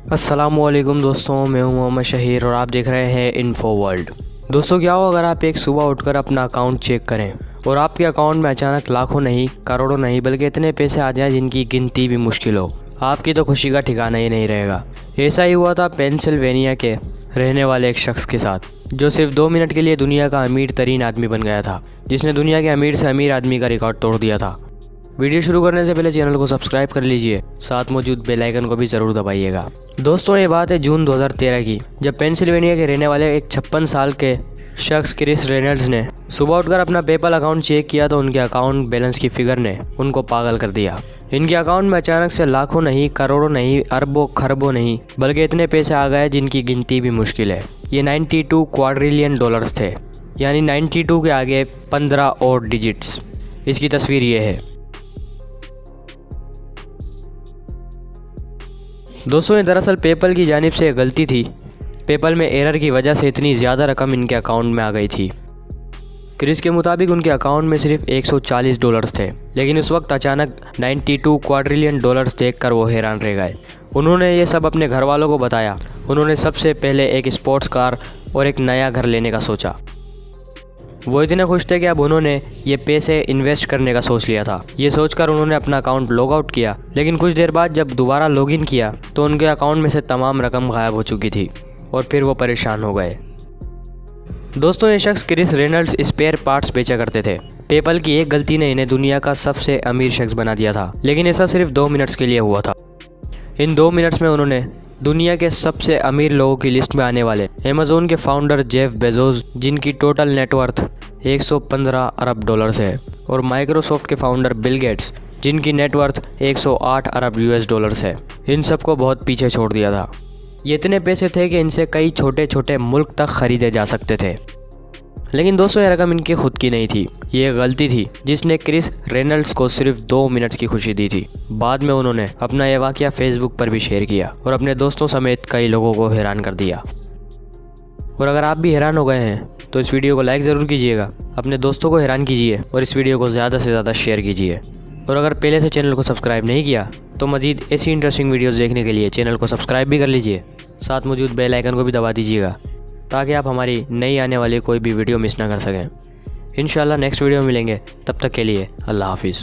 अस्सलामुअलैकुम दोस्तों, मैं हूं मोहम्मद शहीर और आप देख रहे हैं इन्फो वर्ल्ड। दोस्तों, क्या हो अगर आप एक सुबह उठकर अपना अकाउंट चेक करें और आपके अकाउंट में अचानक लाखों नहीं, करोड़ों नहीं, बल्कि इतने पैसे आ जाएं जिनकी गिनती भी मुश्किल हो। आपकी तो खुशी का ठिकाना ही नहीं रहेगा। ऐसा ही हुआ था पेंसिल्वेनिया के रहने वाले एक शख्स के साथ, जो सिर्फ 2 मिनट के लिए दुनिया का अमीर तरीन आदमी बन गया था, जिसने दुनिया के अमीर से अमीर आदमी का रिकॉर्ड तोड़ दिया था। वीडियो शुरू करने से पहले चैनल को सब्सक्राइब कर लीजिए, साथ मौजूद बेल आइकन को भी ज़रूर दबाइएगा। दोस्तों, ये बात है जून 2013 की, जब पेंसिल्वेनिया के रहने वाले एक 56 साल के शख्स क्रिस रेनल्ड्स ने सुबह उठकर अपना पेपल अकाउंट चेक किया तो उनके अकाउंट बैलेंस की फिगर ने उनको पागल कर दिया। इनके अकाउंट में अचानक से लाखों नहीं, करोड़ों नहीं, अरबों खरबों नहीं, बल्कि इतने पैसे आ गए जिनकी गिनती भी मुश्किल है। ये 92 क्वाड्रिलियन डॉलर्स थे, यानी 92 के आगे 15 और डिजिट्स। इसकी तस्वीर ये है। दोस्तों, ये दरअसल पेपल की जानिब से गलती थी। पेपल में एरर की वजह से इतनी ज़्यादा रकम इनके अकाउंट में आ गई थी। क्रिस के मुताबिक उनके अकाउंट में सिर्फ 140 डॉलर्स थे, लेकिन उस वक्त अचानक 92 क्वाड्रिलियन डॉलर्स देखकर वो हैरान रह गए। उन्होंने ये सब अपने घर वालों को बताया। उन्होंने सबसे पहले एक स्पोर्ट्स कार और एक नया घर लेने का सोचा। वो इतने खुश थे कि अब उन्होंने ये पैसे इन्वेस्ट करने का सोच लिया था। ये सोचकर उन्होंने अपना अकाउंट लॉग आउट किया, लेकिन कुछ देर बाद जब दोबारा लॉगिन किया तो उनके अकाउंट में से तमाम रकम गायब हो चुकी थी और फिर वो परेशान हो गए। दोस्तों, ये शख्स क्रिस रेनल्ड्स स्पेयर पार्ट्स बेचा करते थे। पेपल की एक गलती ने इन्हें दुनिया का सबसे अमीर शख्स बना दिया था, लेकिन ऐसा सिर्फ 2 मिनट्स के लिए हुआ था। इन 2 मिनट्स में उन्होंने दुनिया के सबसे अमीर लोगों की लिस्ट में आने वाले अमेज़न के फाउंडर जेफ बेजोस, जिनकी टोटल नेटवर्थ 115 अरब डॉलर्स है, और माइक्रोसॉफ्ट के फाउंडर बिल गेट्स, जिनकी नेटवर्थ 108 अरब यूएस डॉलर्स है, इन सबको बहुत पीछे छोड़ दिया था। ये इतने पैसे थे कि इनसे कई छोटे छोटे मुल्क तक खरीदे जा सकते थे। लेकिन दोस्तों, ये रकम इनकी खुद की नहीं थी। ये गलती थी जिसने क्रिस रेनल्ड्स को सिर्फ 2 मिनट्स की खुशी दी थी। बाद में उन्होंने अपना यह वाकया फेसबुक पर भी शेयर किया और अपने दोस्तों समेत कई लोगों को हैरान कर दिया। और अगर आप भी हैरान हो गए हैं तो इस वीडियो को लाइक ज़रूर कीजिएगा, अपने दोस्तों को हैरान कीजिए और इस वीडियो को ज़्यादा से ज़्यादा शेयर कीजिए। और अगर पहले से चैनल को सब्सक्राइब नहीं किया तो मज़ीद ऐसी इंटरेस्टिंग वीडियोस देखने के लिए चैनल को सब्सक्राइब भी कर लीजिए, साथ मौजूद बेल आइकन को भी दबा दीजिएगा, ताकि आप हमारी नई आने वाली कोई भी वीडियो मिस ना कर सकें। इंशाल्लाह नेक्स्ट वीडियो में मिलेंगे, तब तक के लिए अल्लाह हाफिज़।